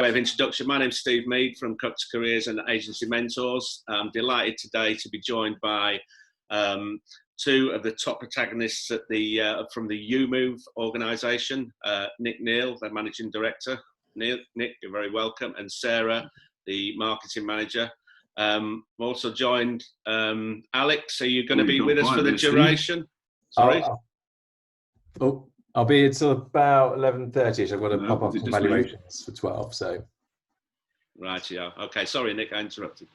Of introduction, my name's Steve Mead from Crux Careers and Agency Mentors. I'm delighted today to be joined by two of the top protagonists at from the EweMove organisation, Nick Neill, their Managing Director. Nick, you're very welcome, and Sarah, the Marketing Manager. We're also joined, Alex, are you going to be with us for the duration? Sorry? I'll be until about 11:30, so I've got to pop up some valuations for 12, so. Right, yeah. Okay, sorry, Nick, I interrupted.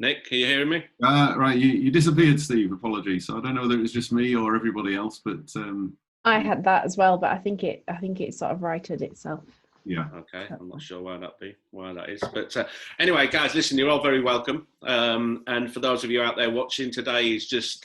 Nick, can you hear me? Right, you disappeared, Steve. Apologies. So I don't know whether it was just me or everybody else, but I had that as well, but I think it sort of righted itself. Yeah. Okay, I'm not sure why that is. But anyway, guys, listen, you're all very welcome. And for those of you out there watching today, is just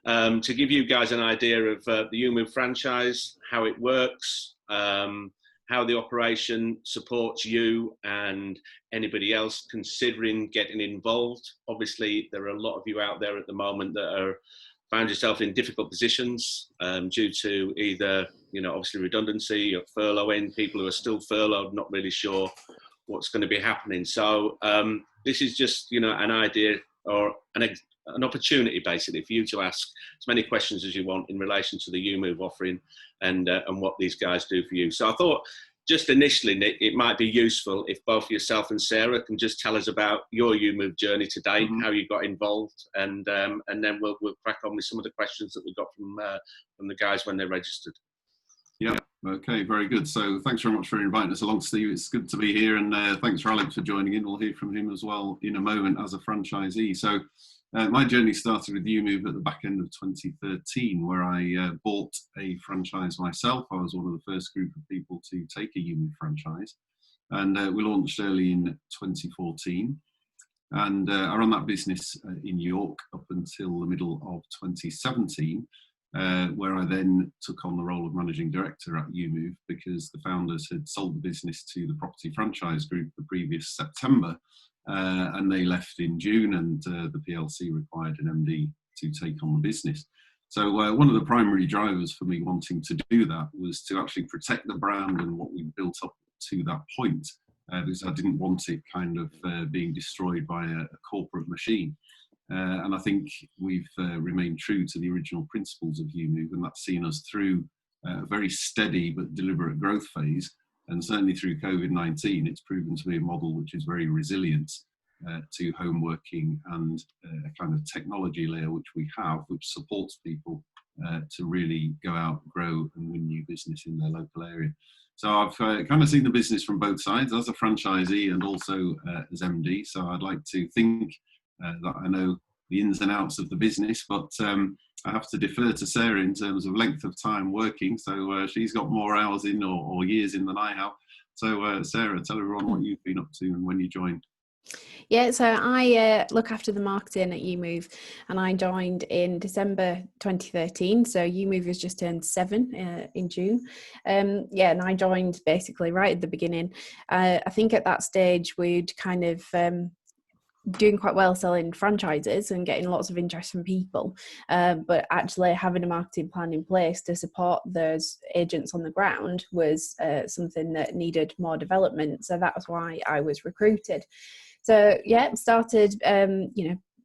to give you guys an idea of the EweMove franchise, how it works, how the operation supports you and anybody else considering getting involved. Obviously, there are a lot of you out there at the moment that are found yourself in difficult positions due to either, obviously redundancy or furloughing, people who are still furloughed, not really sure what's going to be happening. So this is just, an idea or an opportunity basically for you to ask as many questions as you want in relation to the EweMove offering and what these guys do for you. So I thought just initially, Nick, it might be useful if both yourself and Sarah can just tell us about your EweMove journey to date, how you got involved, and then we'll crack on with some of the questions that we got from the guys when they registered. Yeah. Okay. Very good. So thanks very much for inviting us along, Steve. It's good to be here, and thanks for Alex for joining in. We'll hear from him as well in a moment as a franchisee. So my journey started with EweMove at the back end of 2013, where I bought a franchise myself. I was one of the first group of people to take a EweMove franchise, and we launched early in 2014. And I ran that business in York up until the middle of 2017. Where I then took on the role of managing director at EweMove because the founders had sold the business to the Property Franchise Group the previous September, and they left in June, and the PLC required an MD to take on the business. So one of the primary drivers for me wanting to do that was to actually protect the brand and what we built up to that point, because I didn't want it kind of being destroyed by a corporate machine. And I think we've remained true to the original principles of EweMove, and that's seen us through a very steady but deliberate growth phase. And certainly through COVID-19, it's proven to be a model which is very resilient to home working and a kind of technology layer which we have, which supports people to really go out, grow and win new business in their local area. So I've kind of seen the business from both sides, as a franchisee and also as MD. So I'd like to think that I know the ins and outs of the business, but I have to defer to Sarah in terms of length of time working. So she's got more hours in or years in than I have. So Sarah, tell everyone what you've been up to and when you joined. Yeah, so I look after the marketing at EweMove, and I joined in December 2013. So EweMove has just turned 7 in June. And I joined basically right at the beginning. I think at that stage we'd kind of doing quite well selling franchises and getting lots of interest from people, but actually having a marketing plan in place to support those agents on the ground was something that needed more development. So that was why I was recruited. So started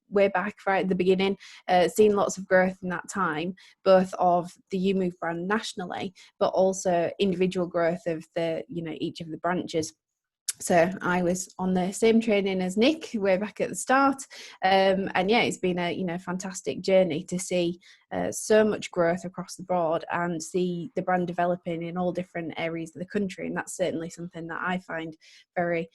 way back right at the beginning, seeing lots of growth in that time, both of the EweMove brand nationally, but also individual growth of the each of the branches. So I was on the same training as Nick way back at the start, and it's been a fantastic journey to see so much growth across the board and see the brand developing in all different areas of the country, and that's certainly something that I find very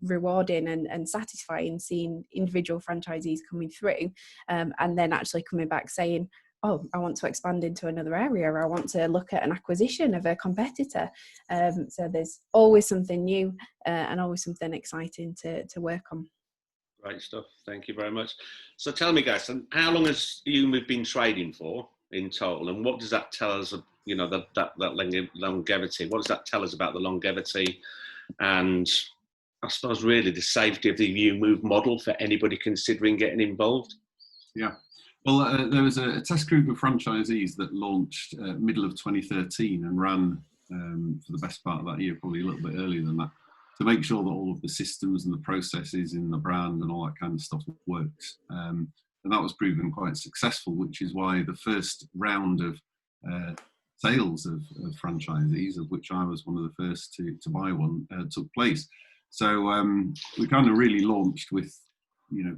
rewarding and satisfying, seeing individual franchisees coming through and then actually coming back saying, oh, I want to expand into another area, or I want to look at an acquisition of a competitor. So there's always something new and always something exciting to work on. Great stuff. Thank you very much. So tell me, guys, how long has EweMove been trading for in total, and what does that tell us? That longevity. What does that tell us about the longevity, and I suppose really the safety of the EweMove model for anybody considering getting involved? Yeah. Well, there was a test group of franchisees that launched middle of 2013 and ran for the best part of that year, probably a little bit earlier than that, to make sure that all of the systems and the processes in the brand and all that kind of stuff works. And that was proven quite successful, which is why the first round of sales of franchisees, of which I was one of the first to buy one, took place. So we kind of really launched with,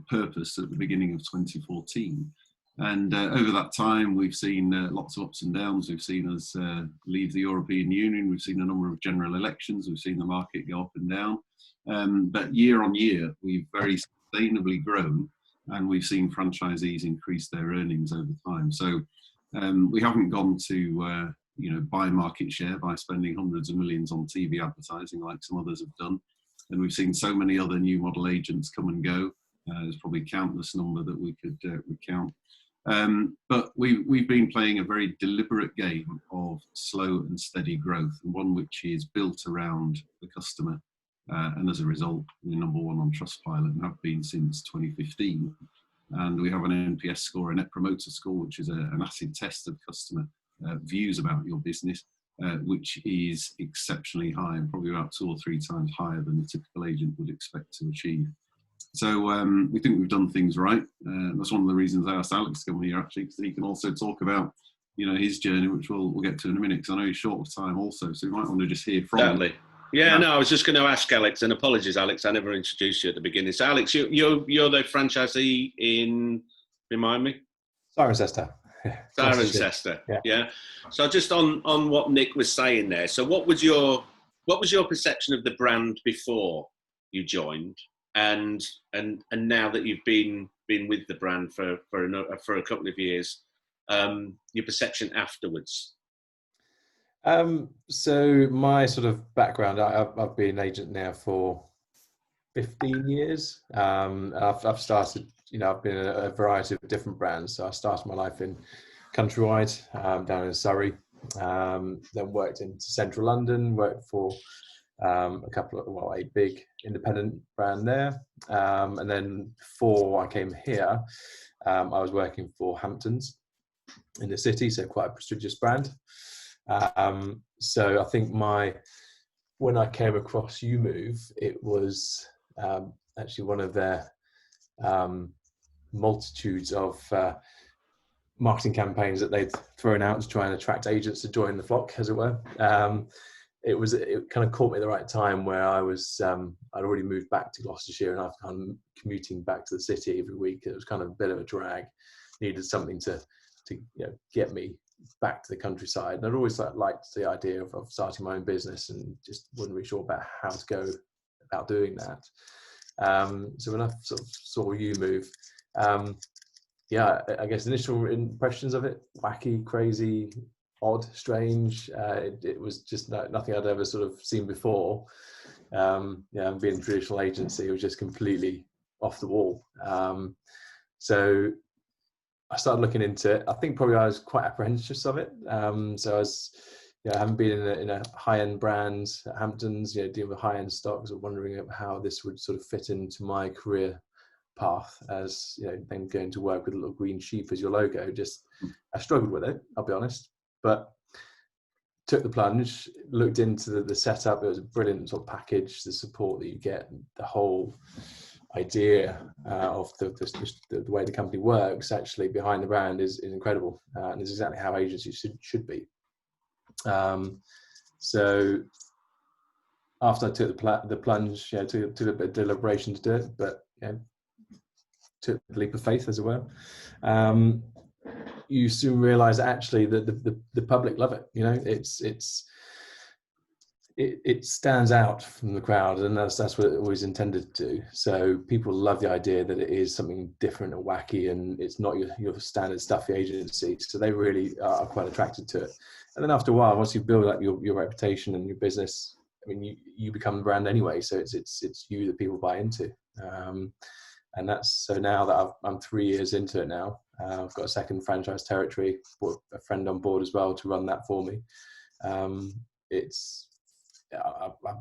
purpose at the beginning of 2014. And over that time, we've seen lots of ups and downs. We've seen us leave the European Union. We've seen a number of general elections. We've seen the market go up and down. But year on year, we've very sustainably grown, and we've seen franchisees increase their earnings over time. So we haven't gone to buy market share by spending hundreds of millions on TV advertising like some others have done. And we've seen so many other new model agents come and go. There's probably countless number that we could recount. But we've been playing a very deliberate game of slow and steady growth, and one which is built around the customer. And as a result, we're number one on Trustpilot and have been since 2015. And we have an NPS score, a Net Promoter Score, which is an acid test of customer views about your business, which is exceptionally high and probably about 2 or 3 times higher than a typical agent would expect to achieve. So we think we've done things right. That's one of the reasons I asked Alex to come here, actually, because he can also talk about, his journey, which we'll get to in a minute, because I know he's short of time also, so you might want to just hear from him. Yeah, no, I was just going to ask Alex, and apologies, Alex, I never introduced you at the beginning. So, Alex, you're the franchisee in, remind me? Cirencester. Cirencester, yeah. So just on what Nick was saying there, so what was your perception of the brand before you joined? And now that you've been with the brand for a couple of years, your perception afterwards? So my sort of background, I've been an agent now for 15 years. I've started, I've been in a variety of different brands. So I started my life in Countrywide, down in Surrey, then worked into central London, worked for a big independent brand there. And then before I came here, I was working for Hamptons in the city, so quite a prestigious brand. So I think when I came across EweMove, it was actually one of their multitudes of marketing campaigns that they'd thrown out to try and attract agents to join the flock, as it were. It kind of caught me at the right time where I was, I'd already moved back to Gloucestershire, and I've kind of commuting back to the city every week. It was kind of a bit of a drag. Needed something to get me back to the countryside. And I'd always liked the idea of starting my own business, and just wasn't really sure about how to go about doing that. So when I sort of saw EweMove, I guess initial impressions of it, wacky, crazy, odd, strange. It was just nothing I'd ever sort of seen before. Being a traditional agency, it was just completely off the wall. So I started looking into it. I think probably I was quite apprehensive of it. So I was, I haven't been in a high-end brand at Hamptons, dealing with high-end stocks, or wondering how this would sort of fit into my career path as, then going to work with a little green sheep as your logo. I struggled with it, I'll be honest, but took the plunge, looked into the setup. It was a brilliant sort of package, the support that you get, the whole idea of the way the company works actually behind the brand is incredible, and is exactly how agencies should be. So after I took the plunge, took a bit of deliberation to do it, but took the leap of faith, as it were. You soon realise actually that the public love it. It stands out from the crowd, and that's what it always intended to do. So people love the idea that it is something different and wacky, and it's not your standard stuffy agency. So they really are quite attracted to it. And then after a while, once you build up your reputation and your business, I mean, you become the brand anyway. So it's you that people buy into. And that's, so now that I'm 3 years into it now, I've got a second franchise territory, brought a friend on board as well to run that for me. I've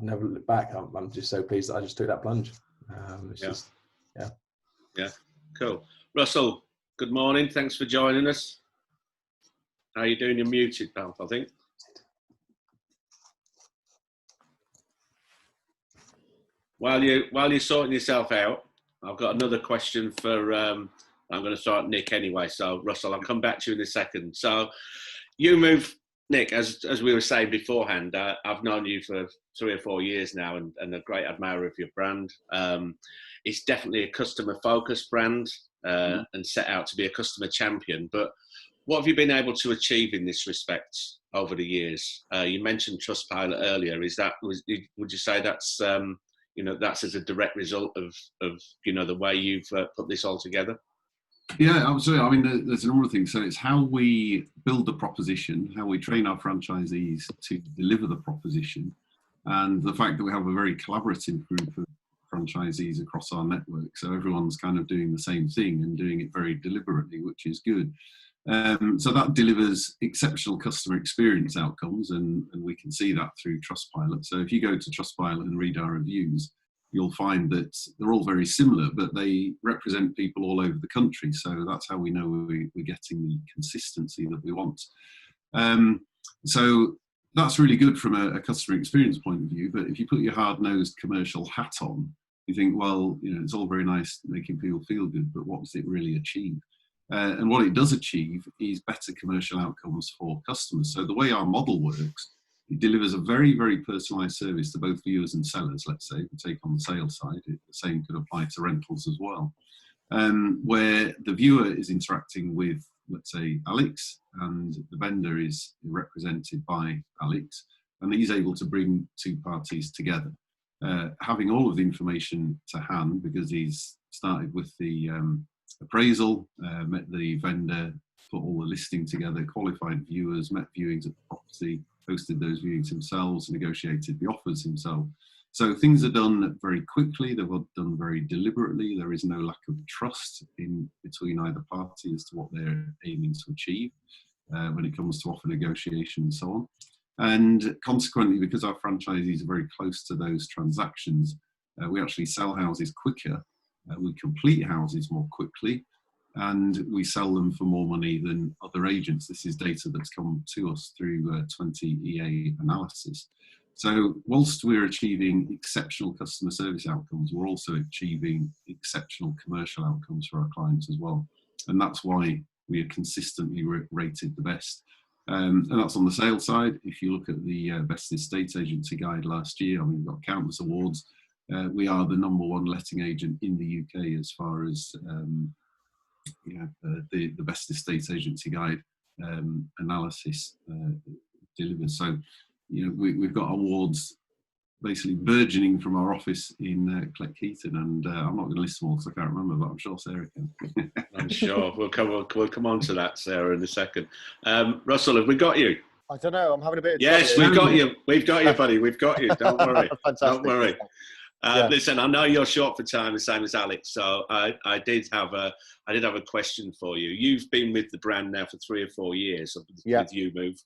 never looked back. I'm just so pleased that I just took that plunge. Cool. Russell, Good morning. Thanks for joining us. How are you doing? You're muted, pal, I think. While you're sorting yourself out, I've got another question for. I'm going to start Nick anyway. So Russell, I'll come back to you in a second. So, EweMove, Nick, as we were saying beforehand, I've known you for 3 or 4 years now, and a great admirer of your brand. It's definitely a customer-focused brand and set out to be a customer champion. But what have you been able to achieve in this respect over the years? You mentioned Trustpilot earlier. Would you say that's that's as a direct result of the way you've put this all together? Yeah, absolutely. I mean, there's a number of things. So it's how we build the proposition, how we train our franchisees to deliver the proposition, and the fact that we have a very collaborative group of franchisees across our network. So everyone's kind of doing the same thing and doing it very deliberately, which is good. So that delivers exceptional customer experience outcomes, and we can see that through Trustpilot. So if you go to Trustpilot and read our reviews, you'll find that they're all very similar, but they represent people all over the country. So that's how we know we're getting the consistency that we want. So that's really good from a customer experience point of view. But if you put your hard-nosed commercial hat on, you think, well, it's all very nice making people feel good, but what does it really achieve? And what it does achieve is better commercial outcomes for customers. So the way our model works, it delivers a very, very personalised service to both viewers and sellers, let's say, if we take on the sales side. The same could apply to rentals as well, where the viewer is interacting with, let's say, Alex, and the vendor is represented by Alex, and he's able to bring two parties together, having all of the information to hand because he's started with the appraisal, met the vendor, put all the listing together, qualified viewers, met viewings at the property, hosted those viewings themselves, negotiated the offers himself. So things are done very quickly, they're done very deliberately. There is no lack of trust in between either party as to what they're aiming to achieve when it comes to offer negotiation and so on. And consequently, because our franchisees are very close to those transactions, we actually sell houses quicker, we complete houses more quickly, and we sell them for more money than other agents. This is data that's come to us through 20 EA analysis. So whilst we're achieving exceptional customer service outcomes, we're also achieving exceptional commercial outcomes for our clients as well. And that's why we are consistently rated the best. And that's on the sales side. If you look at the Best Estate Agency Guide last year, I mean, we've got countless awards. We are the #1 letting agent in the UK as far as the Best Estate Agency Guide analysis delivers. So, we've got awards basically burgeoning from our office in Cleckheaton, and I'm not going to list them all because I can't remember, but I'm sure Sarah can. I'm sure we'll come on to that, Sarah, in a second. Russell, have we got you? I don't know. I'm having a bit of yes, trouble. we've got you. We've got you, buddy. We've got you. Don't worry. Fantastic. Don't worry. Yeah. Listen, I know you're short for time, the same as Alex. So I did have a question for you. You've been with the brand now for 3 or 4 years with EweMove.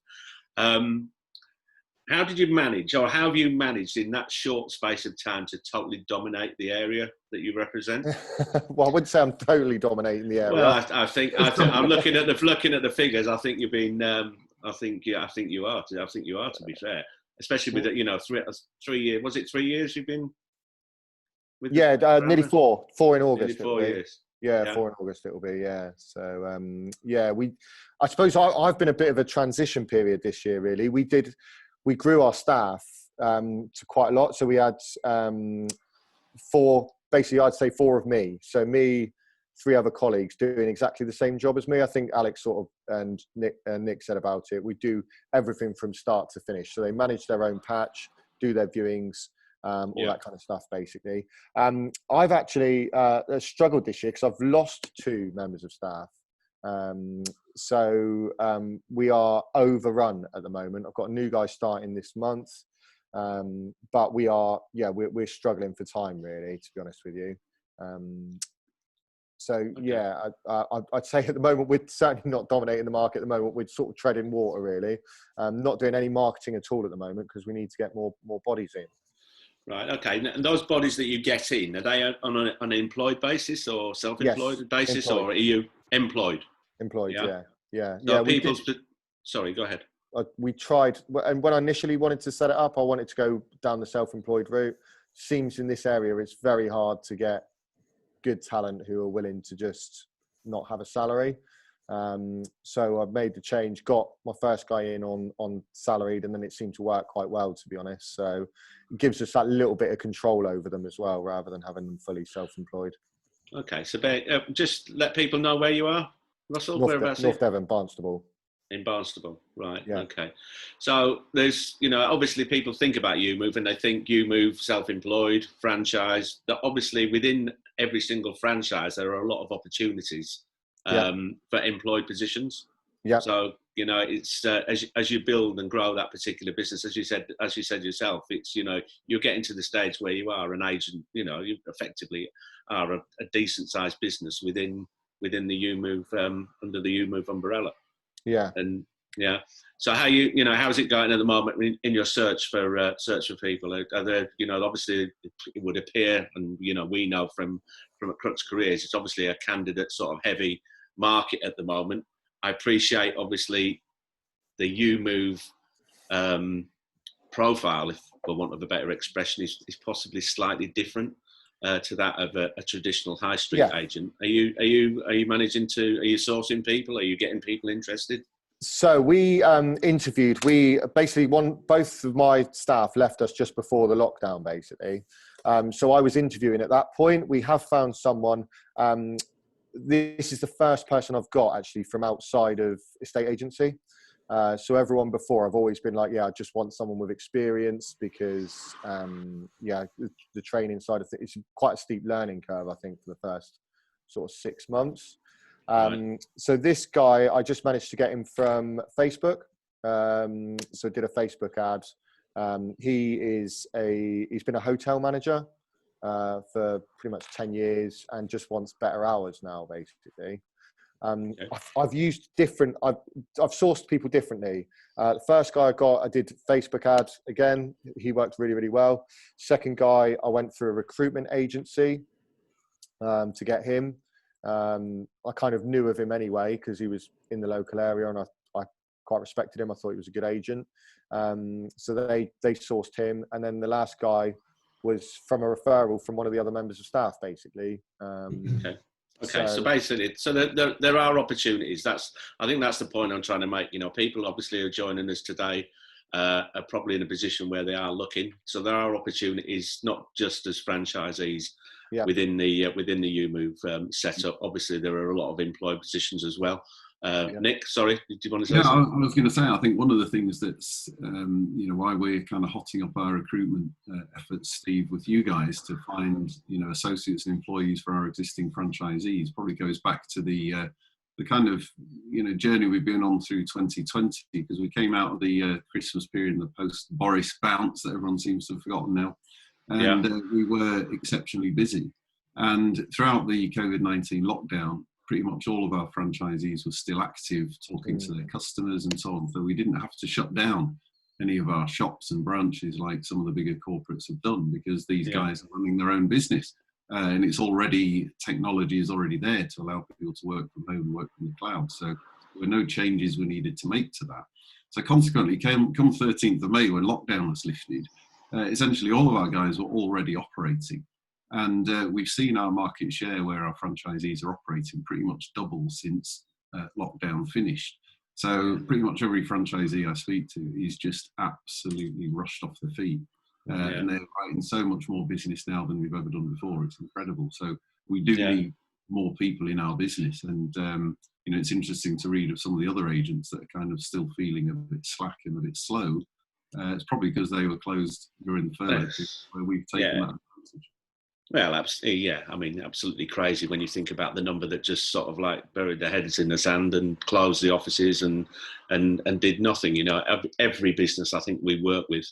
How did you manage, or how have you managed in that short space of time to totally dominate the area that you represent? Well, I wouldn't say I'm totally dominating the area. Well, I think I'm looking at the figures. I think you've been. I think you are. I think you are, to be fair, especially with 3 years. Was it 3 years you've been? With nearly 4. 4 in August. Nearly 4 years. Yeah, 4 in August it will be. Yeah. So I suppose I've been a bit of a transition period this year. Really, we grew our staff to quite a lot. So we had 4. Basically, I'd say 4 of me. So me, 3 other colleagues doing exactly the same job as me. I think Alex and Nick said about it. We do everything from start to finish. So they manage their own patch, do their viewings. All that kind of stuff, basically. I've actually struggled this year because I've lost 2 members of staff. So we are overrun at the moment. I've got a new guy starting this month, but we're struggling for time, really, to be honest with you. I'd say at the moment we're certainly not dominating the market. At the moment, we're sort of treading water, really. Not doing any marketing at all at the moment because we need to get more bodies in. Right. Okay. And those bodies that you get in, are they on an employed basis or self-employed basis, employed. or are you Employed. Yeah. So people, sorry, go ahead. We tried, and when I initially wanted to set it up, I wanted to go down the self-employed route. Seems in this area it's very hard to get good talent who are willing to just not have a salary. So I've made the change, got my first guy in on salaried, and then it seemed to work quite well, to be honest. So it gives us that little bit of control over them as well, rather than having them fully self-employed. Okay, so just let people know where you are, Russell. North Devon, Barnstable. In Barnstable, right? Yeah. Okay. So there's, obviously people think about EweMove and they think EweMove self-employed, franchise. That obviously within every single franchise there are a lot of opportunities for employed positions. Yeah. So it's as you build and grow that particular business, as you said yourself, it's you're getting to the stage where you are an agent. You effectively are a decent sized business within the EweMove under the EweMove umbrella. Yeah. And so how's it going at the moment in your search for people? Are there, obviously it would appear, and we know from Crux Careers, it's obviously a candidate sort of heavy market at the moment. I appreciate obviously the EweMove profile, if for want of a better expression, is possibly slightly different to that of a traditional high street agent. Are you sourcing people? Are you getting people interested? So we interviewed. We basically both of my staff left us just before the lockdown, basically. So I was interviewing at that point. We have found someone. This is the first person I've got actually from outside of estate agency. So everyone before, I've always been like, I just want someone with experience because, the training side of things, it's quite a steep learning curve, I think, for the first sort of 6 months. So this guy, I just managed to get him from Facebook. So did a Facebook ad. He's been a hotel manager for pretty much 10 years and just wants better hours now, basically. I've used different, I've sourced people differently. The first guy I did Facebook ads again. He worked really, really well. Second guy, I went through a recruitment agency to get him. I kind of knew of him anyway because he was in the local area and I quite respected him. I thought he was a good agent. So they sourced him. And then the last guy was from a referral from one of the other members of staff, basically. Okay. So basically, there are opportunities. I think that's the point I'm trying to make. People obviously who are joining us today are probably in a position where they are looking. So there are opportunities, not just as franchisees within the EweMove setup. Obviously, there are a lot of employed positions as well. Nick, sorry, did you want to say something? I was going to say, I think one of the things that's, why we're kind of hotting up our recruitment efforts, Steve, with you guys to find, associates and employees for our existing franchisees probably goes back to the kind of, journey we've been on through 2020, because we came out of the Christmas period and the post-Boris bounce that everyone seems to have forgotten now. And we were exceptionally busy. And throughout the COVID-19 lockdown, pretty much all of our franchisees were still active, talking to their customers and so on. So we didn't have to shut down any of our shops and branches like some of the bigger corporates have done, because these guys are running their own business. And technology is already there to allow people to work from home and work from the cloud. So there were no changes we needed to make to that. So consequently, come 13th of May, when lockdown was lifted, essentially all of our guys were already operating. And we've seen our market share where our franchisees are operating pretty much double since lockdown finished. So pretty much every franchisee I speak to is just absolutely rushed off their feet. And they're writing so much more business now than we've ever done before. It's incredible. So we do need more people in our business. And, it's interesting to read of some of the other agents that are kind of still feeling a bit slack and a bit slow. It's probably because they were closed during the furlough, where we've taken that advantage. Well, absolutely, I mean, absolutely crazy when you think about the number that just sort of like buried their heads in the sand and closed the offices and did nothing. Every business I think we work with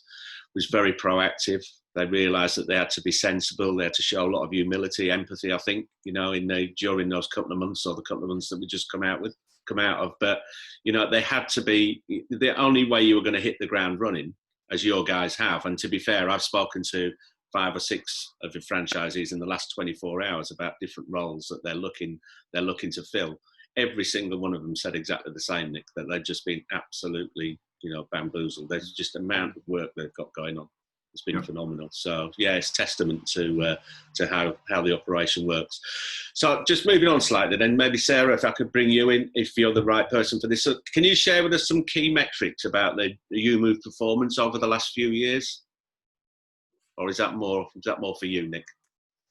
was very proactive. They realised that they had to be sensible. They had to show a lot of humility, empathy, I think, during those couple of months or the couple of months that we just come out of. But, they had to be, the only way you were going to hit the ground running, as your guys have. And to be fair, I've spoken to 5 or 6 of the franchisees in the last 24 hours about different roles that they're looking to fill. every single one of them said exactly the same, Nick, that they've just been absolutely, bamboozled. There's just the amount of work they've got going on. It's been phenomenal. So yeah, it's testament to how the operation works. So just moving on slightly, then maybe Sarah, if I could bring you in, if you're the right person for this. So can you share with us some key metrics about the EweMove performance over the last few years, or is that more for you, Nick?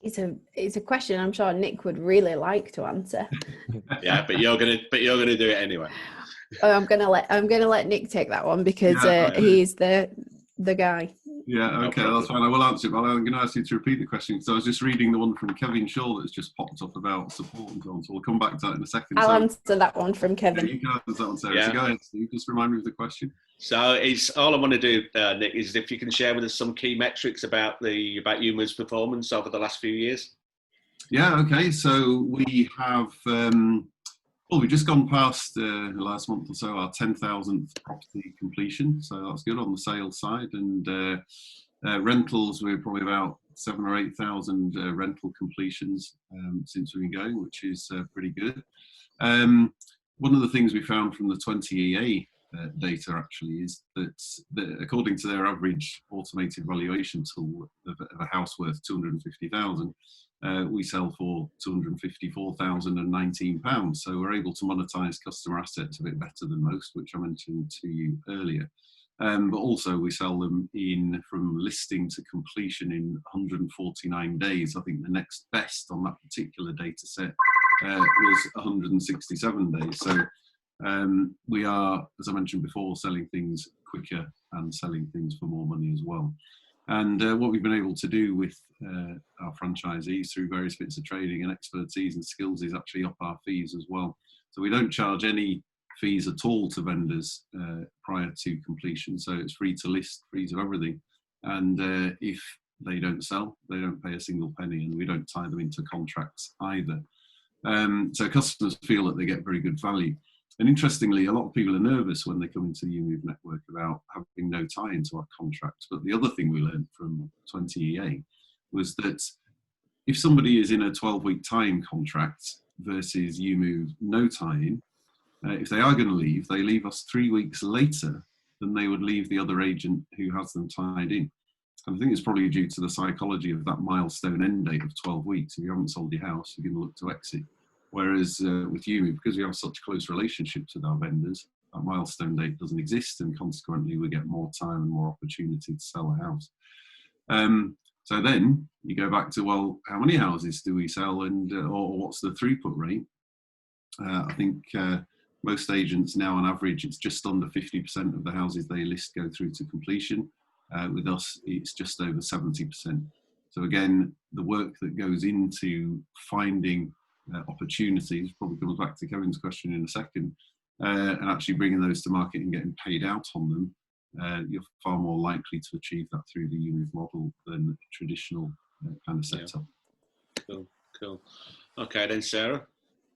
It's a question I'm sure Nick would really like to answer. Yeah, but you're gonna do it anyway. Oh, I'm gonna let Nick take that one because he's the guy. Yeah, okay, that's fine. I will answer it, but I'm going to ask you to repeat the question because I was just reading the one from Kevin Shaw that's just popped up about support and so on. So we'll come back to that in a second. I'll answer that one from Kevin. Yeah, you can answer that one, Sarah. So go ahead, Steve. Just remind me of the question. So all I want to do, Nick, is if you can share with us some key metrics about EweMove's performance over the last few years. Yeah, okay. So we have. We've just gone past the last month or so our 10,000th property completion, so that's good on the sales side. And rentals, we're probably about 7,000 or 8,000 rental completions since we've been going, which is pretty good. One of the things we found from the 20EA data actually is that according to their average automated valuation tool of a house worth 250,000. We sell for £254,019. So we're able to monetize customer assets a bit better than most, which I mentioned to you earlier. But also we sell them from listing to completion in 149 days. I think the next best on that particular data set was 167 days. So we are, as I mentioned before, selling things quicker and selling things for more money as well. And what we've been able to do with our franchisees through various bits of training and expertise and skills is actually up our fees as well. So we don't charge any fees at all to vendors prior to completion. So it's free to list, free to everything. And if they don't sell, they don't pay a single penny, and we don't tie them into contracts either. So customers feel that they get very good value. And interestingly, a lot of people are nervous when they come into the EweMove network about having no tie into our contracts. But the other thing we learned from 20EA was that if somebody is in a 12-week tie-in contract versus EweMove no tie-in, if they are going to leave, they leave us 3 weeks later than they would leave the other agent who has them tied in. And I think it's probably due to the psychology of that milestone end date of 12 weeks. If you haven't sold your house, you're going to look to exit. Whereas with EweMove, because we have such close relationships with our vendors, that milestone date doesn't exist, and consequently we get more time and more opportunity to sell a house. So then you go back to, well, how many houses do we sell, and or what's the throughput rate? I think most agents now on average, it's just under 50% of the houses they list go through to completion. With us, it's just over 70%. So again, the work that goes into finding opportunities probably comes back to Kevin's question in a second, and actually bringing those to market and getting paid out on them, you're far more likely to achieve that through the EweMove model than a traditional kind of setup. Yeah. Cool. Okay, then Sarah,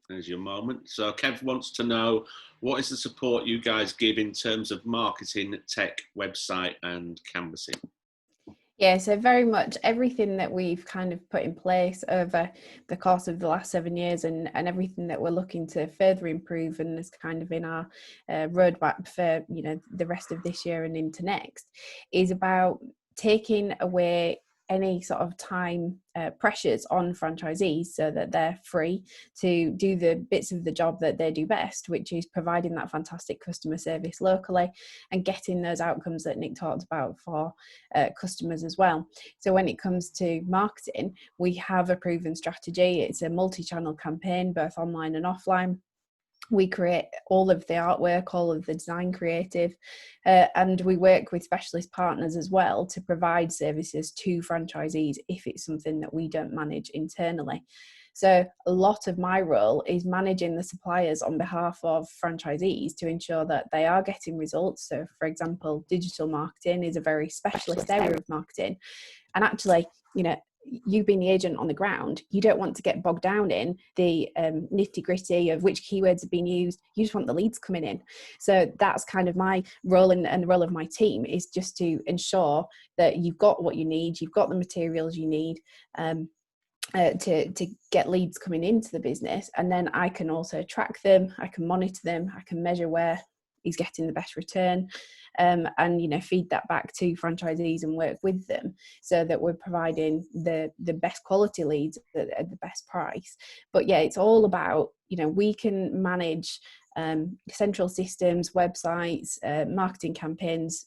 there's your moment. So Kev wants to know, what is the support you guys give in terms of marketing, tech, website, and canvassing? Yeah, so very much everything that we've kind of put in place over the course of the last 7 years, and everything that we're looking to further improve and is kind of in our roadmap for the rest of this year and into next, is about taking away any sort of time pressures on franchisees so that they're free to do the bits of the job that they do best, which is providing that fantastic customer service locally and getting those outcomes that Nick talked about for customers as well. So when it comes to marketing, we have a proven strategy. It's a multi-channel campaign, both online and offline. We create all of the artwork, all of the design creative, and we work with specialist partners as well to provide services to franchisees if it's something that we don't manage internally. So a lot of my role is managing the suppliers on behalf of franchisees to ensure that they are getting results. So for example, digital marketing is a very specialist area of marketing. And actually, you being the agent on the ground, you don't want to get bogged down in the nitty gritty of which keywords have been used. You just want the leads coming in. So that's kind of my role, and the role of my team is just to ensure that you've got what you need, you've got the materials you need, to get leads coming into the business, and then I can also track them, I can monitor them, I can measure where he's getting the best return, and feed that back to franchisees and work with them so that we're providing the best quality leads at the best price. But yeah, it's all about, we can manage central systems, websites, marketing campaigns,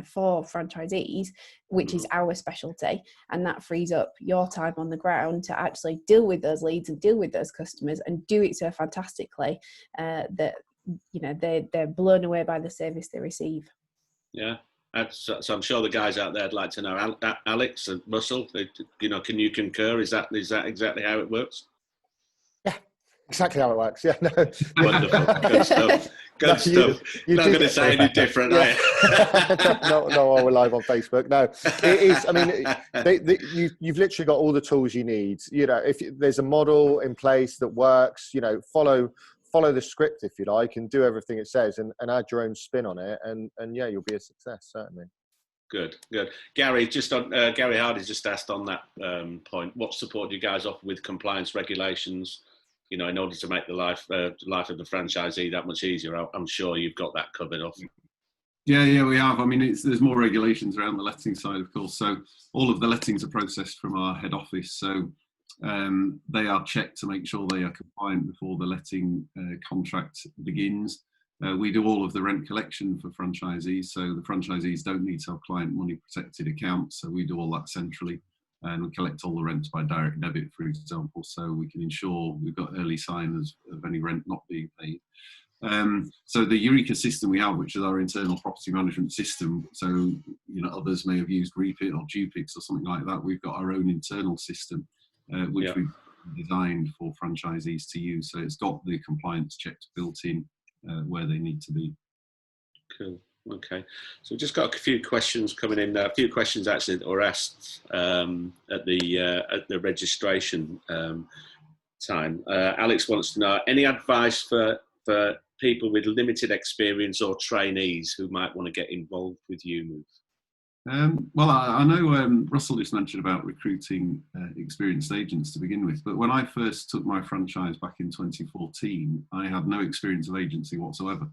for franchisees, which is our specialty, and that frees up your time on the ground to actually deal with those leads and deal with those customers and do it so fantastically that they're blown away by the service they receive. Yeah, so I'm sure the guys out there would like to know. Alex and Russell, can you concur? Is that exactly how it works? Yeah, exactly how it works. Yeah, no. Wonderful, good stuff. Good stuff. Not going to say any different, yeah. No, we're live on Facebook. No, it is. I mean, you've literally got all the tools you need. If there's a model in place that works, follow the script, if you like, and do everything it says, and add your own spin on it, and yeah, you'll be a success, certainly. Good. Gary, Gary Hardy's just asked on that point, what support do you guys offer with compliance regulations, in order to make the life of the franchisee that much easier? I'm sure you've got that covered off. Yeah, we have. I mean, there's more regulations around the letting side, of course. So all of the lettings are processed from our head office. So they are checked to make sure they are compliant before the letting contract begins. We do all of the rent collection for franchisees, so the franchisees don't need to have client money protected accounts, so we do all that centrally, and we collect all the rents by direct debit, for example, so we can ensure we've got early signs of any rent not being paid. So the Eureka system we have, which is our internal property management system, so others may have used Repeat or Dupix or something like that, we've got our own internal system which we've designed for franchisees to use. So it's got the compliance checks built in where they need to be. Cool. Okay. So we've just got a few questions coming in. A few questions actually that were asked at the registration time. Alex wants to know, any advice for people with limited experience or trainees who might want to get involved with EweMove? Well, I know Russell just mentioned about recruiting experienced agents to begin with, but when I first took my franchise back in 2014, I had no experience of agency whatsoever.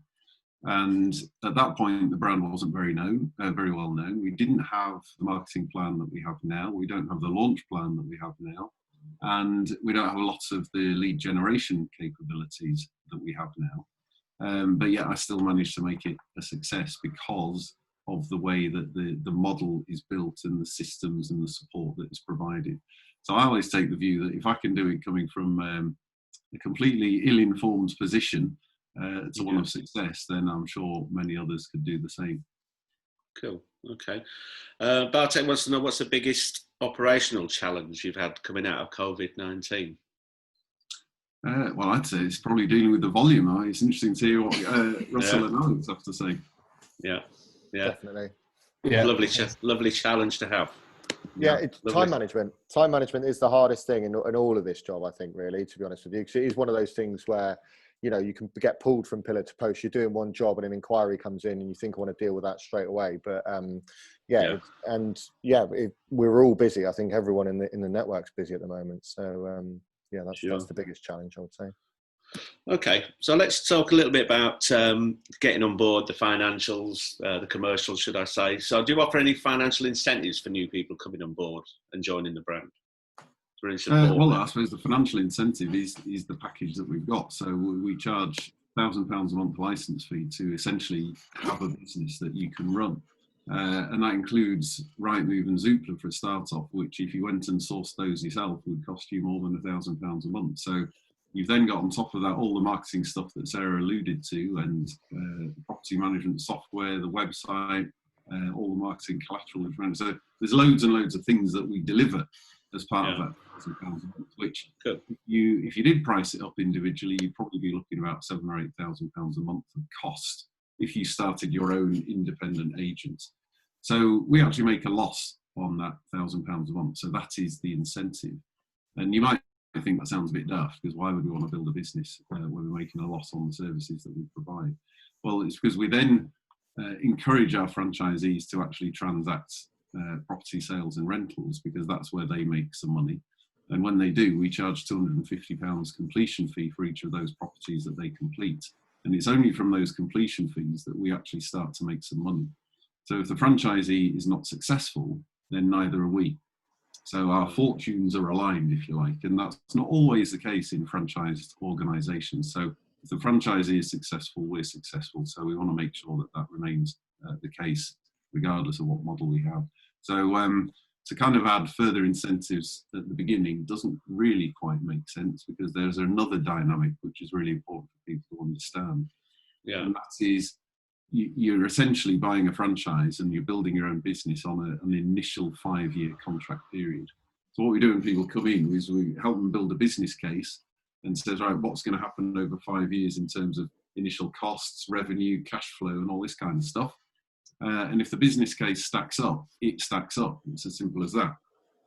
And at that point, the brand wasn't very well known. We didn't have the marketing plan that we have now. We don't have the launch plan that we have now. And we don't have a lot of the lead generation capabilities that we have now. But yet I still managed to make it a success because of the way that the model is built and the systems and the support that is provided. So I always take the view that if I can do it coming from a completely ill-informed position to one of success, then I'm sure many others could do the same. Cool. Okay. Bartek wants to know, what's the biggest operational challenge you've had coming out of COVID-19? Well, I'd say it's probably dealing with the volume. It's interesting to hear what Russell and Alex have to say. Yeah. Definitely. Yeah. Lovely challenge to have. Yeah, it's time management. Time management is the hardest thing in all of this job, I think, really, to be honest with you, because it is one of those things where you can get pulled from pillar to post. You're doing one job and an inquiry comes in and you think I want to deal with that straight away. But we're all busy. I think everyone in the network's busy at the moment. So that's the biggest challenge, I would say. Okay, so let's talk a little bit about getting on board, the financials, the commercials, should I say. So do you offer any financial incentives for new people coming on board and joining the brand? Well, I suppose the financial incentive is the package that we've got. So we charge £1,000 a month license fee to essentially have a business that you can run. And that includes Rightmove and Zoopla for a start off, which if you went and sourced those yourself would cost you more than £1,000 a month. So you've then got on top of that all the marketing stuff that Sarah alluded to, and the property management software, the website, all the marketing collateral. So there's loads and loads of things that we deliver as part of that £1,000 a month, which if you did price it up individually, you'd probably be looking about £7,000 or £8,000 a month of cost if you started your own independent agent. So we actually make a loss on that £1,000 a month. So that is the incentive. And you might think that sounds a bit daft, because why would we want to build a business when we're making a loss on the services that we provide? Well, it's because we then encourage our franchisees to actually transact property sales and rentals, because that's where they make some money. And when they do, we charge £250 completion fee for each of those properties that they complete. And it's only from those completion fees that we actually start to make some money. So if the franchisee is not successful, then neither are we. So our fortunes are aligned, if you like, and that's not always the case in franchised organisations. So if the franchisee is successful, we're successful. So we want to make sure that that remains the case, regardless of what model we have. So to kind of add further incentives at the beginning doesn't really quite make sense, because there's another dynamic which is really important for people to understand. Yeah. And that is, you're essentially buying a franchise and you're building your own business on an initial 5-year contract period. So what we do when people come in is we help them build a business case and says, right, what's going to happen over 5 years in terms of initial costs, revenue, cash flow, and all this kind of stuff. And if the business case stacks up, it stacks up. It's as simple as that.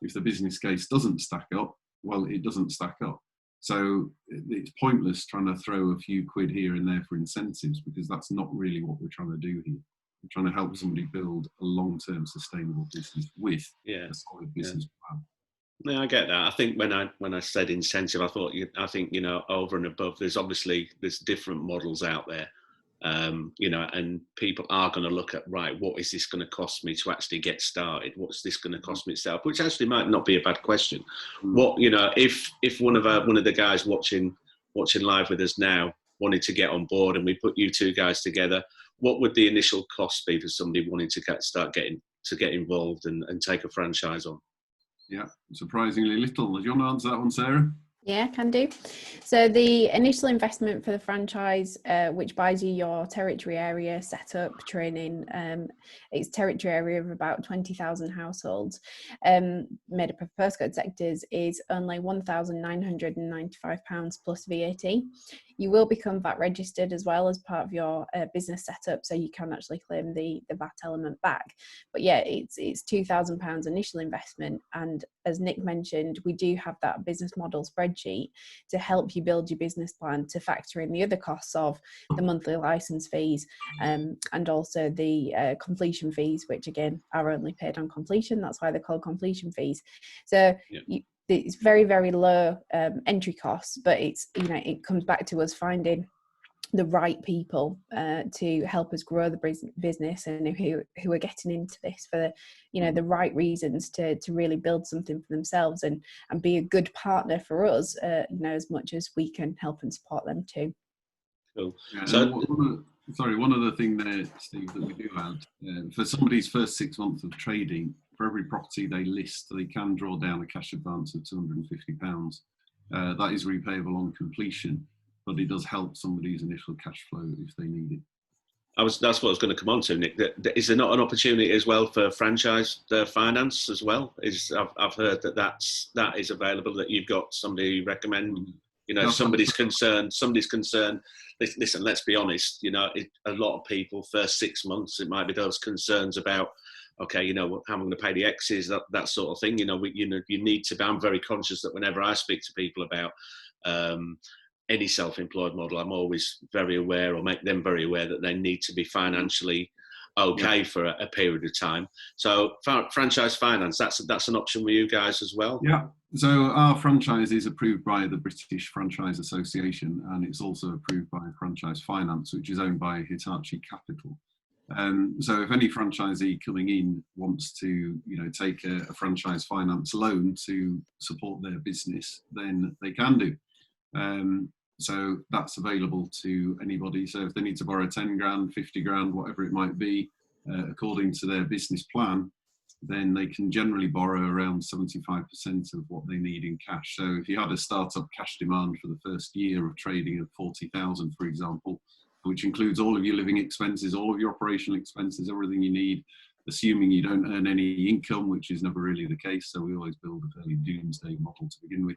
If the business case doesn't stack up, well, it doesn't stack up. So it's pointless trying to throw a few quid here and there for incentives, because that's not really what we're trying to do here. We're trying to help somebody build a long-term sustainable business with a solid business plan. No, I get that. I think when I said incentive, I think over and above, there's different models out there. And people are going to look at, right, what is this going to cost me to actually get started? What's this going to cost me itself? Which actually might not be a bad question. What, if one of the guys watching live with us now wanted to get on board and we put you two guys together, what would the initial cost be for somebody wanting to get involved and take a franchise on? Yeah, surprisingly little. Do you want to answer that one, Sarah? Yeah, can do. So the initial investment for the franchise, which buys you your territory area, setup, training, it's territory area of about 20,000 households, made up of postcode sectors, is only £1,995 plus VAT. You will become VAT registered as well as part of your business setup, so you can actually claim the VAT element back. But yeah, it's £2,000 initial investment, and as Nick mentioned, we do have that business model spreadsheet to help you build your business plan, to factor in the other costs of the monthly license fees and also the completion fees, which again are only paid on completion. That's why they're called completion fees. So it's very, very low entry costs, but it comes back to us finding the right people to help us grow the business, and who are getting into this for the right reasons to really build something for themselves and be a good partner for us, as much as we can help and support them too. Cool. Yeah, So, one other thing there, Steve, that we do add, for somebody's first 6 months of trading, for every property they list, they can draw down a cash advance of £250. That is repayable on completion, but it does help somebody's initial cash flow if they need it. that's what I was going to come on to, Nick. Is there not an opportunity as well for franchise finance as well? I've heard that is available, that you've got somebody you recommend. Somebody's concerned. Listen, let's be honest. A lot of people, first 6 months, it might be those concerns about, okay, how am I going to pay the X's, that sort of thing. You need to be. I'm very conscious that whenever I speak to people about any self-employed model, I'm always very aware, or make them very aware, that they need to be financially okay for a period of time. So franchise finance, that's an option with you guys as well? Yeah. So our franchise is approved by the British Franchise Association, and it's also approved by Franchise Finance, which is owned by Hitachi Capital. So if any franchisee coming in wants to, take a franchise finance loan to support their business, then they can do. So that's available to anybody. So if they need to borrow 10 grand, 50 grand, whatever it might be, according to their business plan, then they can generally borrow around 75% of what they need in cash. So if you had a startup cash demand for the first year of trading of 40,000, for example, which includes all of your living expenses, all of your operational expenses, everything you need, assuming you don't earn any income, which is never really the case. So we always build a fairly doomsday model to begin with.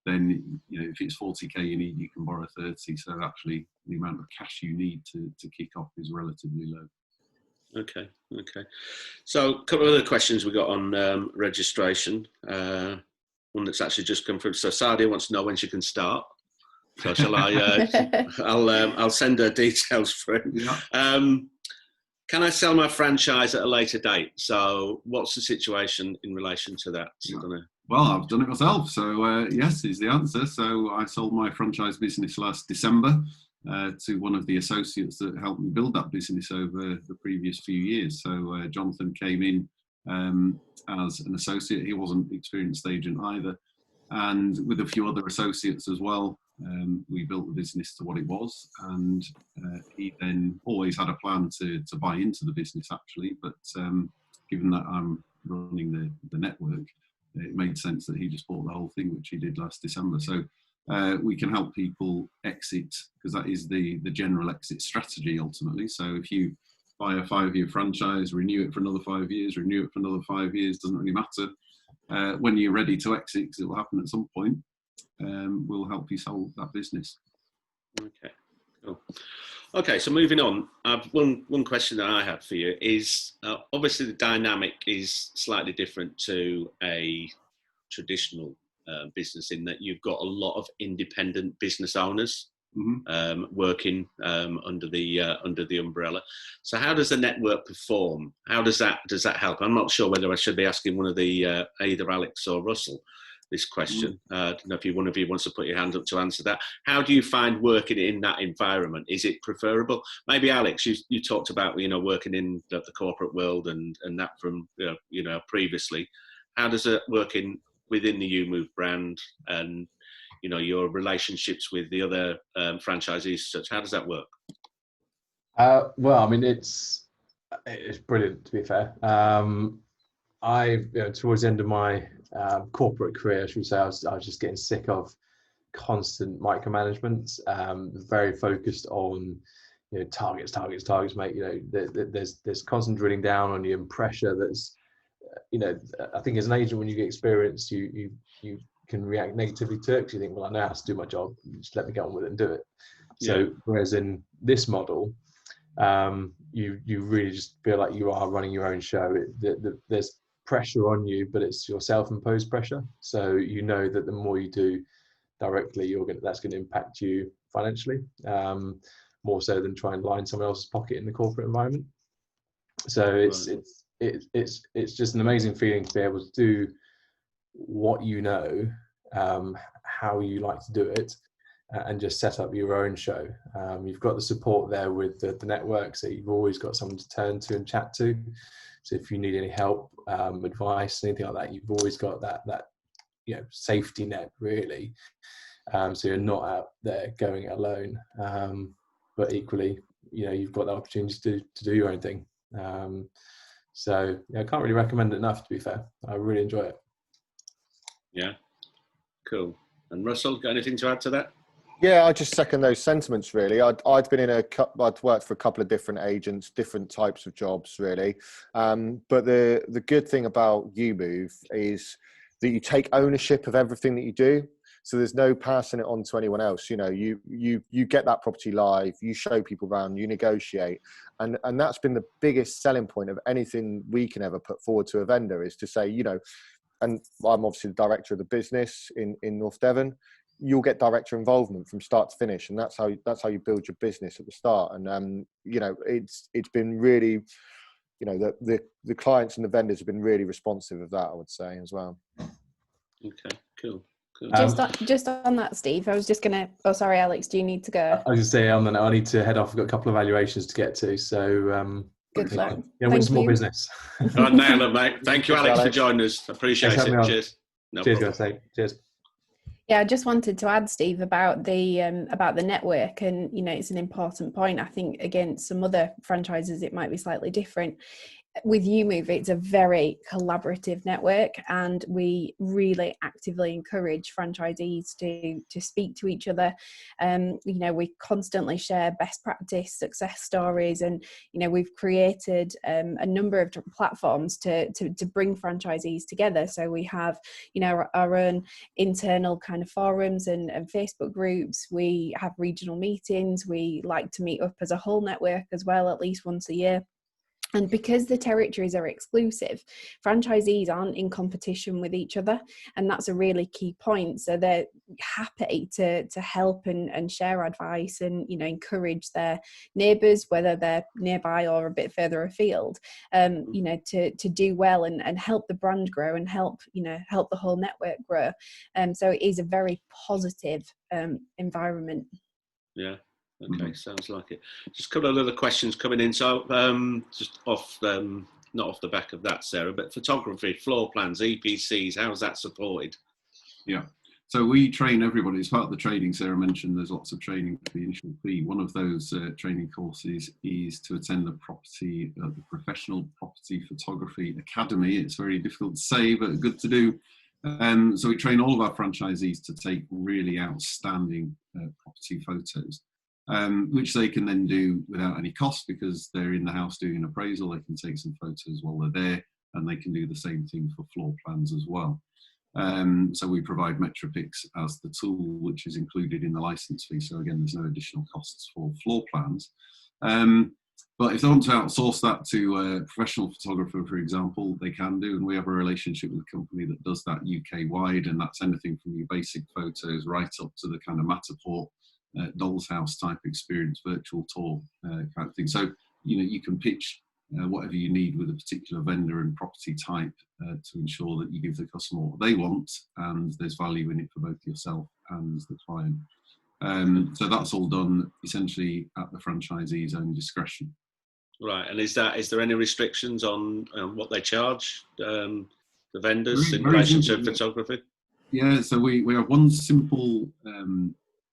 Then, if it's 40k you need, you can borrow 30. So actually the amount of cash you need to kick off is relatively low. Okay. So a couple of other questions we got on registration. One that's actually just come through. So Sadia wants to know when she can start. So shall I? I'll send her details through. Yeah. Can I sell my franchise at a later date? So what's the situation in relation to that? Yeah. Well, I've done it myself. So yes is the answer. So I sold my franchise business last December to one of the associates that helped me build that business over the previous few years. So Jonathan came in as an associate. He wasn't an experienced agent either. And with a few other associates as well, we built the business to what it was. And he then always had a plan to buy into the business, actually. But given that I'm running the network, it made sense that he just bought the whole thing, which he did last December. So we can help people exit, because that is the general exit strategy ultimately. So if you buy a 5-year franchise, renew it for another 5 years, renew it for another 5 years, doesn't really matter. When you're ready to exit, because it will happen at some point, we'll help you sell that business. Okay, cool. Okay, so moving on, one question that I have for you is, obviously the dynamic is slightly different to a traditional business, in that you've got a lot of independent business owners working under the umbrella. So how does the network perform? How does that help? I'm not sure whether I should be asking one of the either Alex or Russell this question. I don't know if one of you wants to put your hand up to answer that. How do you find working in that environment? Is it preferable? Maybe Alex, you talked about working in the corporate world and that from previously. How does it work within the EweMove brand and your relationships with the other franchisees? Such, how does that work? Well, I mean, it's brilliant, to be fair. Towards the end of my corporate career, should we say, I was just getting sick of constant micromanagement. Very focused on targets, mate. There's constant drilling down on you and pressure. That's I think as an agent, when you get experience, you can react negatively to it, because you think, well, I know how to do my job, just let me get on with it and do it. So whereas in this model, you really just feel like you are running your own show. There's pressure on you, but it's your self-imposed pressure. So that the more you do directly, that's going to impact you financially, more so than try and line someone else's pocket in the corporate environment. So it's just an amazing feeling to be able to do what how you like to do it, and just set up your own show. You've got the support there with the network, so you've always got someone to turn to and chat to. So if you need any help, advice, anything like that, you've always got that safety net, really. So you're not out there going it alone, but equally, you've got the opportunity to do your own thing. So I can't really recommend it enough, to be fair. I really enjoy it. Yeah, cool. And Russell, got anything to add to that? Yeah, I just second those sentiments, really. I'd worked for a couple of different agents, different types of jobs, really. But the good thing about EweMove is that you take ownership of everything that you do. So there's no passing it on to anyone else. You get that property live, you show people around, you negotiate. And that's been the biggest selling point of anything we can ever put forward to a vendor, is to say, and I'm obviously the director of the business in North Devon. You'll get director involvement from start to finish, and that's how you build your business at the start. And it's been really, the clients and the vendors have been really responsive of that, I would say, as well. Okay, cool. Just on that, Steve, I was just gonna. Oh, sorry, Alex. Do you need to go? I was just saying, I need to head off. I've got a couple of valuations to get to, so good luck. Win some more business. Oh, nail it, mate. Thank you, Alex, for joining us. Appreciate it. Cheers. Cheers, guys. Cheers. Yeah, I just wanted to add, Steve, about the network, and it's an important point. I think against some other franchises, it might be slightly different. With EweMove, it's a very collaborative network, and we really actively encourage franchisees to speak to each other. We constantly share best practice, success stories, and we've created a number of different platforms to bring franchisees together. So we have our own internal kind of forums and Facebook groups. We have regional meetings. We like to meet up as a whole network as well, at least once a year. And because the territories are exclusive, franchisees aren't in competition with each other. And that's a really key point. So they're happy to help and share advice and, you know, encourage their neighbours, whether they're nearby or a bit further afield, you know, to do well and help the brand grow and help the whole network grow. So it is a very positive environment. Yeah. Okay, sounds like it. Just a couple of other questions coming in. So just off, not off the back of that, Sarah, but photography, floor plans, EPCs, how's that supported? Yeah, so we train everybody. As part of the training, Sarah mentioned there's lots of training for the initial fee. One of those training courses is to attend the Professional Property Photography Academy. It's very difficult to say, but good to do. So we train all of our franchisees to take really outstanding property photos. Which they can then do without any cost because they're in the house doing an appraisal. They can take some photos while they're there, and they can do the same thing for floor plans as well. So we provide Metropix as the tool, which is included in the license fee. So again, there's no additional costs for floor plans. But if they want to outsource that to a professional photographer, for example, they can do. And we have a relationship with a company that does that UK-wide, and that's anything from your basic photos right up to the kind of Matterport doll's house type experience, virtual tour kind of thing. So, you know, you can pitch whatever you need with a particular vendor and property type to ensure that you give the customer what they want and there's value in it for both yourself and the client. So that's all done essentially at the franchisee's own discretion. Right, and is there any restrictions on what they charge the vendors in relation to photography? Yeah, so we have one simple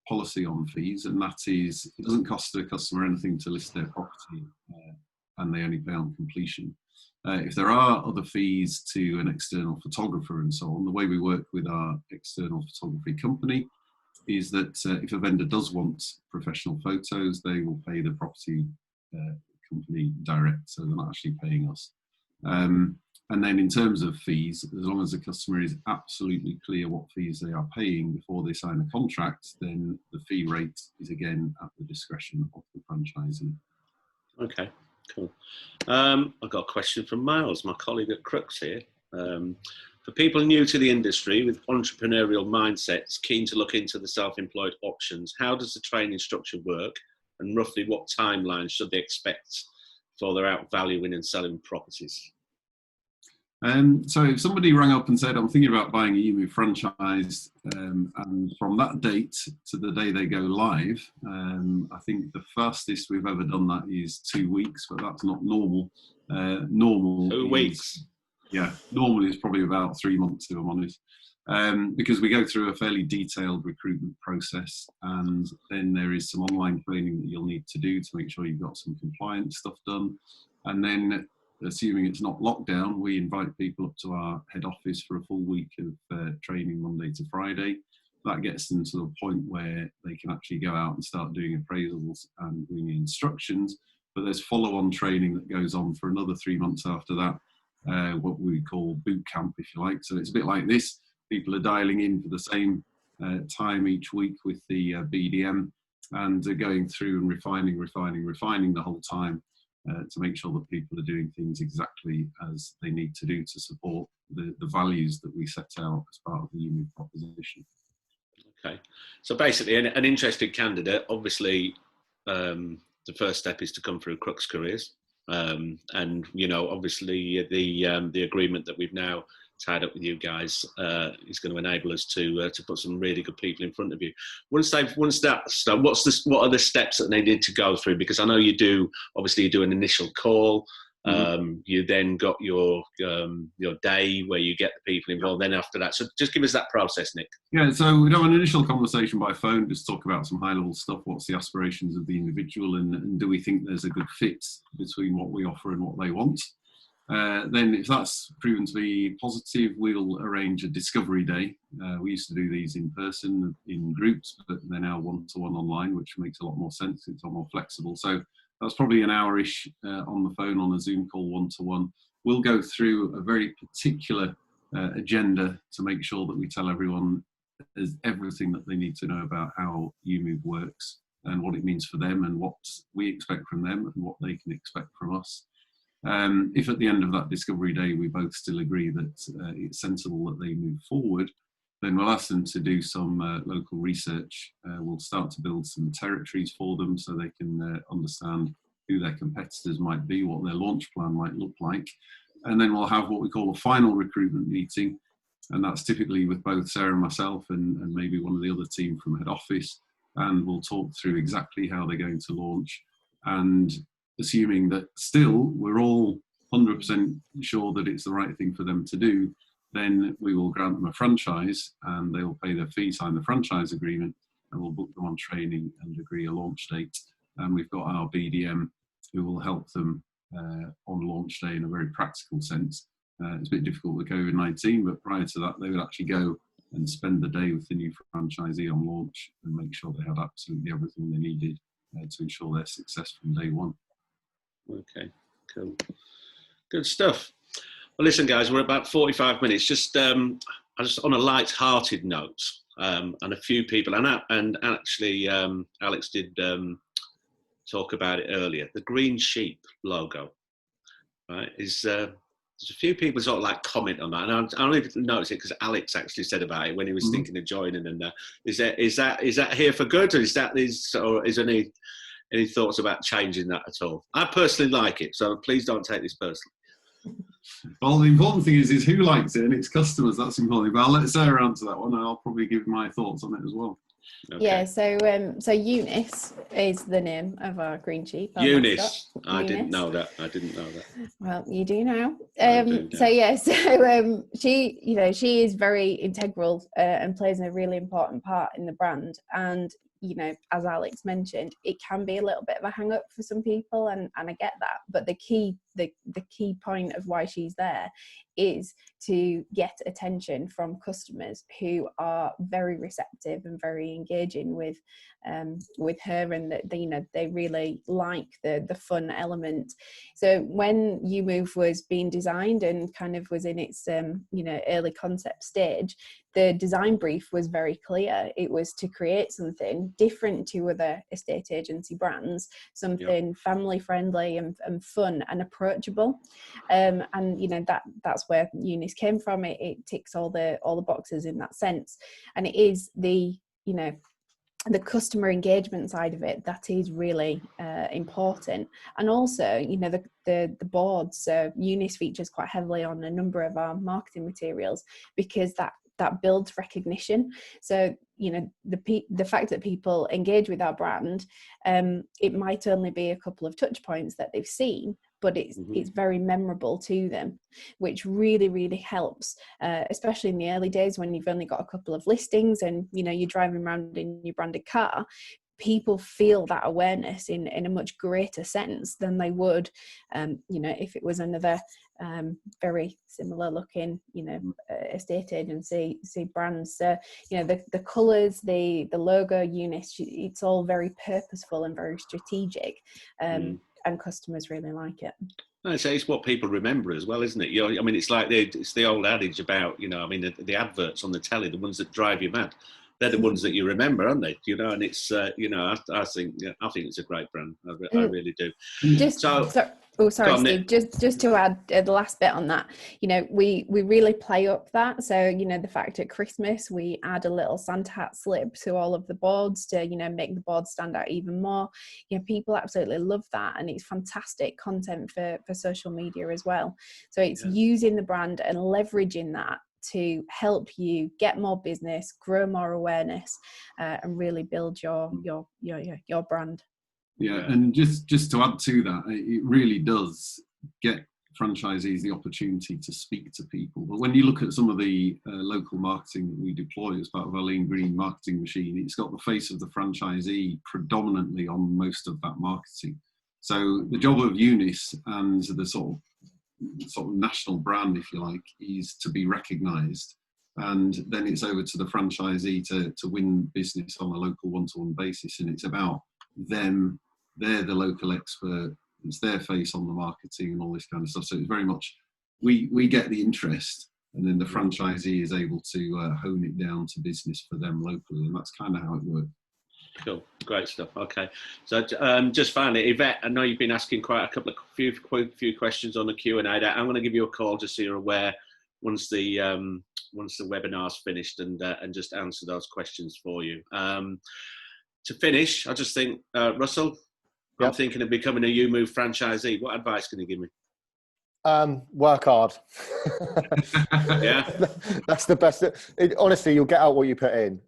policy on fees, and that is it doesn't cost the customer anything to list their property, and they only pay on completion. If there are other fees to an external photographer and so on, the way we work with our external photography company is that if a vendor does want professional photos, they will pay the property company direct, so they're not actually paying us. And then in terms of fees, as long as the customer is absolutely clear what fees they are paying before they sign a contract, then the fee rate is again at the discretion of the franchisee. Okay, cool. I've got a question from Miles, my colleague at Crux here. For people new to the industry with entrepreneurial mindsets, keen to look into the self-employed options, how does the training structure work, and roughly what timeline should they expect before they're out valuing and selling properties? So if somebody rang up and said, I'm thinking about buying a EweMove franchise, and from that date to the day they go live, I think the fastest we've ever done that is 2 weeks, but that's not normal. Normal 2 weeks? Yeah, normal is probably about 3 months, if I'm honest. Because we go through a fairly detailed recruitment process, and then there is some online training that you'll need to do to make sure you've got some compliance stuff done. And then, assuming it's not lockdown, we invite people up to our head office for a full week of training Monday to Friday. That gets them to the point where they can actually go out and start doing appraisals and doing instructions. But there's follow-on training that goes on for another 3 months after that, what we call boot camp, if you like. So it's a bit like this. People are dialing in for the same time each week with the BDM, and going through and refining the whole time to make sure that people are doing things exactly as they need to do to support the values that we set out as part of the EweMove proposition. Okay, so basically an interested candidate, obviously the first step is to come through Crux Careers, and you know, obviously the agreement that we've now tied up with you guys is going to enable us to put some really good people in front of you. Once that's done, what are the steps that they need to go through? Because I know you do an initial call. You then got your day where you get the people involved. Then after that, so just give us that process, Nick. Yeah, so we have an initial conversation by phone, just talk about some high-level stuff. What's the aspirations of the individual, and do we think there's a good fit between what we offer and what they want? Then if that's proven to be positive, we'll arrange a discovery day. We used to do these in person, in groups, but they're now one-to-one online, which makes a lot more sense. It's a lot more flexible. So that's probably an hour-ish on the phone on a Zoom call, one-to-one. We'll go through a very particular agenda to make sure that we tell everyone everything that they need to know about how EweMove works and what it means for them and what we expect from them and what they can expect from us. If at the end of that discovery day we both still agree that it's sensible that they move forward, then we'll ask them to do some local research. We'll start to build some territories for them so they can understand who their competitors might be, what their launch plan might look like. And then we'll have what we call a final recruitment meeting. And that's typically with both Sarah and myself and maybe one of the other team from head office. And we'll talk through exactly how they're going to launch. And assuming that still we're all 100% sure that it's the right thing for them to do, then we will grant them a franchise and they will pay their fee, sign the franchise agreement, and we'll book them on training and agree a launch date. And we've got our BDM who will help them on launch day in a very practical sense. It's a bit difficult with COVID-19, but prior to that, they would actually go and spend the day with the new franchisee on launch and make sure they had absolutely everything they needed to ensure their success from day one. Okay, cool. Good stuff. Well, listen, guys, we're about 45 minutes. Just on a light-hearted note, and a few people, and actually Alex did talk about it earlier. The green sheep logo, right? There's a few people sort of like comment on that, and I only noticed it because Alex actually said about it when he was thinking of joining. And is that here for good, or is there any thoughts about changing that at all? I personally like it, so please don't take this personally. Well, the important thing is who likes it, and it's customers. That's important. But I'll let Sarah answer that one, and I'll probably give my thoughts on it as well. Okay. Yeah, so Eunice is the name of our green sheep. Eunice, I didn't know that. Well, you do now. Do so yeah, so she is very integral and plays a really important part in the brand. And as Alex mentioned, it can be a little bit of a hang up for some people, and I get that. But the key point of why she's there is to get attention from customers who are very receptive and very engaging with her, and that they really like the fun element. So when EweMove was being designed and kind of was in its early concept stage, the design brief was very clear. It was to create something different to other estate agency brands, something family friendly and fun and approachable. And that's where Eunice came from. It ticks all the boxes in that sense, and it is the customer engagement side of it that is really important. And also the boards. So Eunice features quite heavily on a number of our marketing materials because that builds recognition. So the fact that people engage with our brand, it might only be a couple of touch points that they've seen, but it's very memorable to them, which really, really helps, especially in the early days when you've only got a couple of listings and you're driving around in your branded car. People feel that awareness in a much greater sense than they would if it was another very similar looking estate agency brands. So the colors, the logo, Eunice, it's all very purposeful and very strategic, and customers really like it. It's what people remember as well, isn't it? It's like it's the old adage about the adverts on the telly, the ones that drive you mad. They're the ones that you remember, aren't they? And it's I think it's a great brand. I really do. Sorry, Steve. Just to add the last bit on that, we really play up that. So the fact at Christmas we add a little Santa hat slip to all of the boards to make the boards stand out even more. People absolutely love that, and it's fantastic content for social media as well. So it's using the brand and leveraging that to help you get more business, grow more awareness, and really build your brand. Yeah, and just to add to that, it really does get franchisees the opportunity to speak to people. But when you look at some of the local marketing that we deploy as part of our Lean Green marketing machine, it's got the face of the franchisee predominantly on most of that marketing. So the job of Eunice and the sort of national brand, if you like, is to be recognised, and then it's over to the franchisee to win business on a local one-to-one basis. And it's about them. They're the local expert. It's their face on the marketing and all this kind of stuff. So it's very much we get the interest, and then the franchisee is able to hone it down to business for them locally, and that's kind of how it works. Cool, great stuff. Okay, so just finally, Yvette, I know you've been asking quite a few questions on the Q&A. I'm going to give you a call just so you're aware once the webinar's finished, and just answer those questions for you. To finish, I just think, Russell, I'm thinking of becoming a EweMove franchisee. What advice can you give me? Work hard. Yeah, that's the best. Honestly, you'll get out what you put in.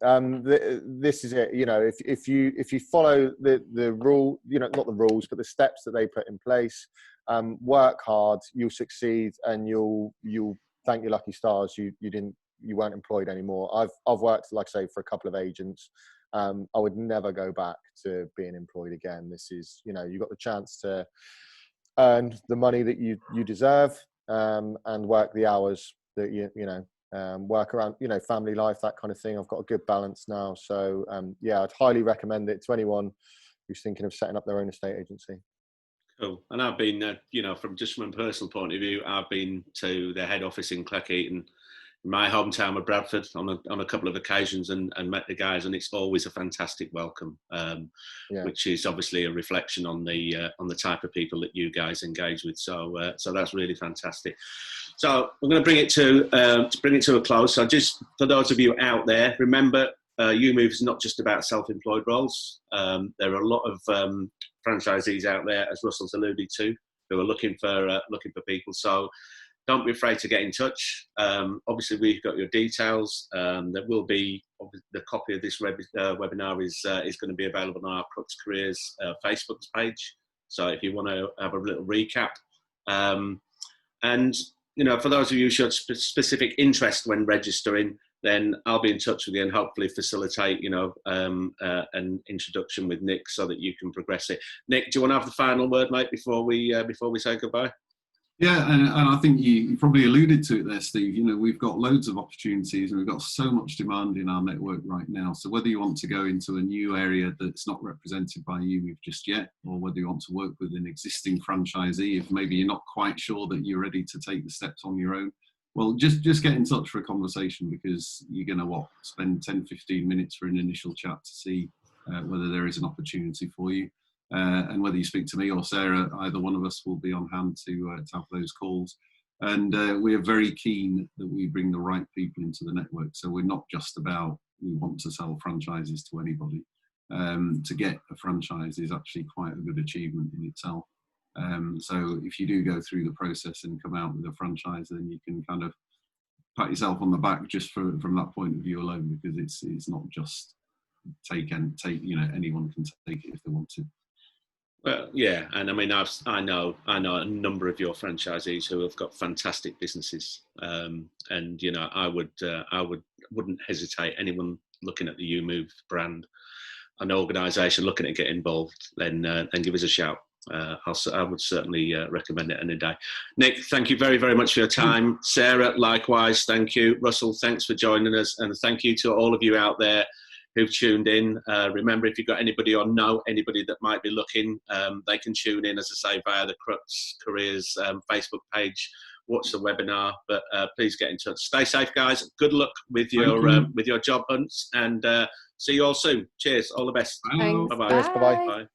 This is it. You know, if you follow the rule, you know, not the rules, but the steps that they put in place, work hard, you'll succeed, and you'll thank your lucky stars you weren't employed anymore. I've worked, like I say, for a couple of agents. I would never go back to being employed again. This is, you know, you got the chance to earn the money that you deserve, and work the hours that you work around, you know, family life, that kind of thing. I've got a good balance now. So yeah, I'd highly recommend it to anyone who's thinking of setting up their own estate agency. Cool. And I've been, you know, from a personal point of view, I've been to the head office in Cleckheaton, my hometown of Bradford, on a couple of occasions, and met the guys, and it's always a fantastic welcome, which is obviously a reflection on the type of people that you guys engage with. So that's really fantastic. So we're going to bring it to a close. So just for those of you out there, remember, EweMove is not just about self-employed roles. There are a lot of franchisees out there, as Russell's alluded to, who are looking for people. So don't be afraid to get in touch. Obviously, we've got your details. There will be the copy of this webinar is going to be available on our Crux Careers Facebook page. So if you want to have a little recap, and you know, for those of you who showed specific interest when registering, then I'll be in touch with you and hopefully facilitate, you know, an introduction with Nick so that you can progress it. Nick, do you want to have the final word, mate, before we say goodbye? Yeah, and I think you probably alluded to it there, Steve. You know, we've got loads of opportunities and we've got so much demand in our network right now. So whether you want to go into a new area that's not represented by EweMove just yet, or whether you want to work with an existing franchisee, if maybe you're not quite sure that you're ready to take the steps on your own, well, just get in touch for a conversation, because you're going to spend 10-15 minutes for an initial chat to see whether there is an opportunity for you. And whether you speak to me or Sarah, either one of us will be on hand to have those calls. And we are very keen that we bring the right people into the network. So we're not just about, we want to sell franchises to anybody. To get a franchise is actually quite a good achievement in itself. So if you do go through the process and come out with a franchise, then you can kind of pat yourself on the back just from that point of view alone, because it's not just take, you know, anyone can take it if they want to. Well, yeah, and I mean, I know a number of your franchisees who have got fantastic businesses, and you know, I wouldn't hesitate, anyone looking at the EweMove brand, an organisation looking to get involved, then give us a shout. I would certainly recommend it any day. Nick, thank you very, very much for your time. Sarah, likewise, thank you. Russell, thanks for joining us, and thank you to all of you out there who've tuned in. Remember, if you've got anybody or know anybody that might be looking, they can tune in, as I say, via the Crux Careers Facebook page, watch the webinar, but please get in touch. Stay safe, guys. Good luck with your job hunts, and see you all soon. Cheers. All the best. Thanks. Bye-bye. Bye. Bye-bye. Bye.